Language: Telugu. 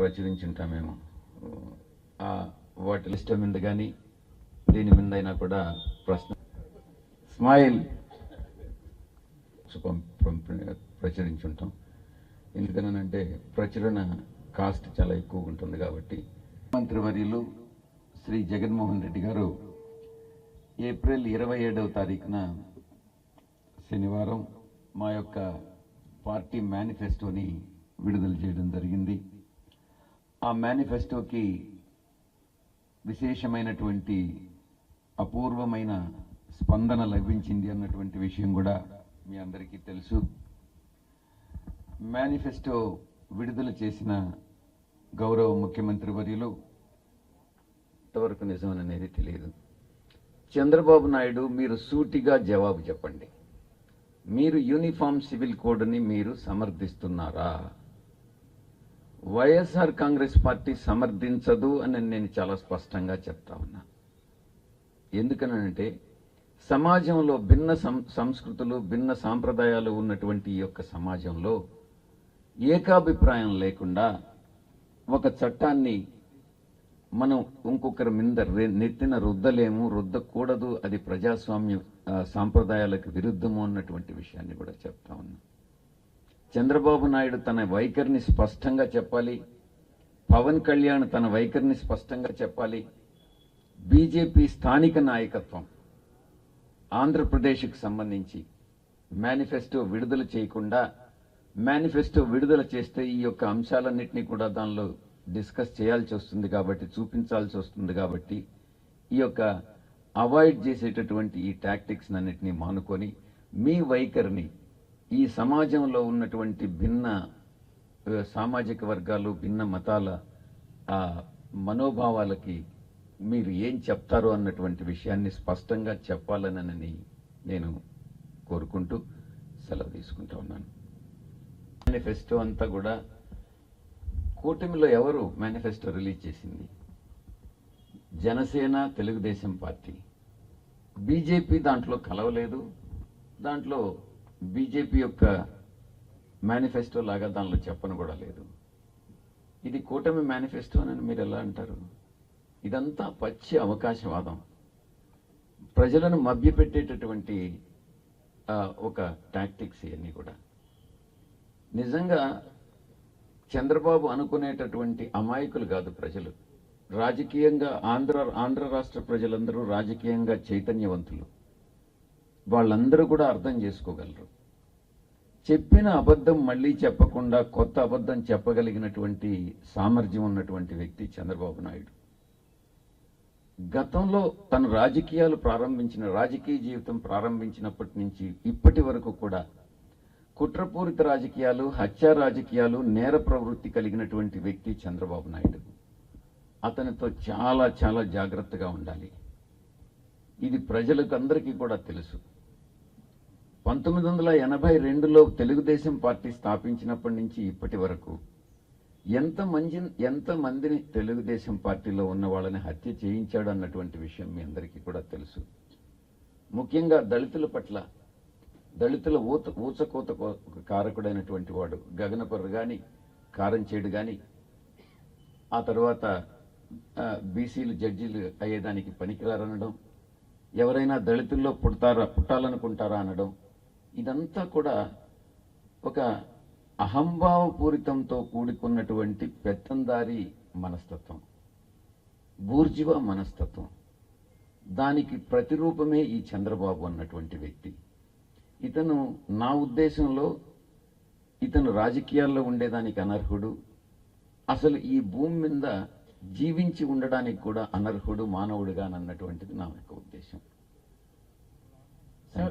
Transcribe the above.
ప్రచురించుంటామేమో. వాటి లిస్ట్ మీద కానీ దీని మీద అయినా కూడా ప్రశ్న స్మైల్ ప్రచురించుంటాం. ఎందుకనంటే ప్రచురణ కాస్ట్ చాలా ఎక్కువ ఉంటుంది కాబట్టి. మంత్రివర్యులు శ్రీ జగన్మోహన్ రెడ్డి గారు ఏప్రిల్ 27వ తారీఖున శనివారం మా యొక్క పార్టీ మేనిఫెస్టోని విడుదల చేయడం జరిగింది. ఆ మేనిఫెస్టోకి విశేషమైనటువంటి అపూర్వమైన స్పందన లభించింది అన్నటువంటి విషయం కూడా మీ అందరికీ తెలుసు. మేనిఫెస్టో విడుదల చేసిన గౌరవ ముఖ్యమంత్రి వర్యులు ఇంతవరకు నిజమనేది తెలియదు. చంద్రబాబు నాయుడు, మీరు సూటిగా జవాబు చెప్పండి. మీరు యూనిఫామ్ సివిల్ కోడ్ని మీరు సమర్థిస్తున్నారా? వైఎస్ఆర్ కాంగ్రెస్ పార్టీ సమర్థించదు అని నేను చాలా స్పష్టంగా చెప్తా ఉన్నా. ఎందుకనంటే సమాజంలో భిన్న సంస్కృతులు, భిన్న సాంప్రదాయాలు ఉన్నటువంటి ఈ యొక్క సమాజంలో ఏకాభిప్రాయం లేకుండా ఒక చట్టాన్ని మనం ఇంకొకరి మీద నెత్తిన రుద్దలేము, రుద్దకూడదు. అది ప్రజాస్వామ్య సాంప్రదాయాలకు విరుద్ధము అన్నటువంటి విషయాన్ని కూడా చెప్తా ఉన్నా. చంద్రబాబు నాయుడు తన వైఖరిని స్పష్టంగా చెప్పాలి. పవన్ కళ్యాణ్ తన వైఖరిని స్పష్టంగా చెప్పాలి. బీజేపీ స్థానిక నాయకత్వం ఆంధ్రప్రదేశ్కి సంబంధించి మేనిఫెస్టో విడుదల చేయకుండా, మేనిఫెస్టో విడుదల చేస్తే ఈ యొక్క అంశాలన్నింటినీ కూడా దానిలో డిస్కస్ చేయాల్సి వస్తుంది కాబట్టి, చూపించాల్సి వస్తుంది కాబట్టి, ఈ యొక్క అవాయిడ్ చేసేటటువంటి ఈ టాక్టిక్స్ అన్నింటినీ మానుకొని మీ వైఖరిని ఈ సమాజంలో ఉన్నటువంటి భిన్న సామాజిక వర్గాలు, భిన్న మతాల మనోభావాలకి మీరు ఏం చెప్తారో అన్నటువంటి విషయాన్ని స్పష్టంగా చెప్పాలనని నేను కోరుకుంటూ సెలవు తీసుకుంటా ఉన్నాను. మేనిఫెస్టో అంతా కూడా కూటమిలో ఎవరు మేనిఫెస్టో రిలీజ్ చేసింది? జనసేన, తెలుగుదేశం పార్టీ. బీజేపీ దాంట్లో కలవలేదు. దాంట్లో బీజేపీ యొక్క మేనిఫెస్టో లాగా దానిలో చెప్పను కూడా లేదు. ఇది కూటమి మేనిఫెస్టో అని మీరు ఎలా అంటారు? ఇదంతా పచ్చి అవకాశవాదం, ప్రజలను మభ్యపెట్టేటటువంటి ఒక టాక్టిక్స్ ఇవన్నీ కూడా. నిజంగా చంద్రబాబు అనుకునేటటువంటి అమాయకులు కాదు ప్రజలు. రాజకీయంగా ఆంధ్ర రాష్ట్ర ప్రజలందరూ రాజకీయంగా చైతన్యవంతులు. వాళ్ళందరూ కూడా అర్థం చేసుకోగలరు. చెప్పిన అబద్ధం మళ్ళీ చెప్పకుండా కొత్త అబద్ధం చెప్పగలిగినటువంటి సామర్థ్యం ఉన్నటువంటి వ్యక్తి చంద్రబాబు నాయుడు. గతంలో తను రాజకీయ జీవితం ప్రారంభించినప్పటి నుంచి ఇప్పటి వరకు కూడా కుట్రపూరిత రాజకీయాలు, హత్యా రాజకీయాలు, నేర ప్రవృత్తి కలిగినటువంటి వ్యక్తి చంద్రబాబు నాయుడు. అతనితో చాలా చాలా జాగ్రత్తగా ఉండాలి. ఇది ప్రజలకు అందరికీ కూడా తెలుసు. 1982లో తెలుగుదేశం పార్టీ స్థాపించినప్పటి నుంచి ఇప్పటి వరకు ఎంతమందిని తెలుగుదేశం పార్టీలో ఉన్న వాళ్ళని హత్య చేయించాడు అన్నటువంటి విషయం మీ అందరికీ కూడా తెలుసు. ముఖ్యంగా దళితుల పట్ల, దళితుల ఊచకోత కారకుడైనటువంటి వాడు గగనపర్రు కానీ, కారంచేడు కానీ, ఆ తర్వాత బీసీలు జడ్జీలు అయ్యేదానికి పనికిరారనడం, ఎవరైనా దళితుల్లో పుట్టాలనుకుంటారా అనడం, ఇదంతా కూడా ఒక అహంభావపూరితంతో కూడుకున్నటువంటి పెత్తందారి మనస్తత్వం, బూర్జువా మనస్తత్వం. దానికి ప్రతిరూపమే ఈ చంద్రబాబు అన్నటువంటి వ్యక్తి. ఇతను నా ఉద్దేశంలో ఇతను రాజకీయాల్లో ఉండేదానికి అనర్హుడు. అసలు ఈ భూమి మీద జీవించి ఉండడానికి కూడా అనర్హుడు, మానవుడుగా అన్నటువంటిది నా యొక్క ఉద్దేశం.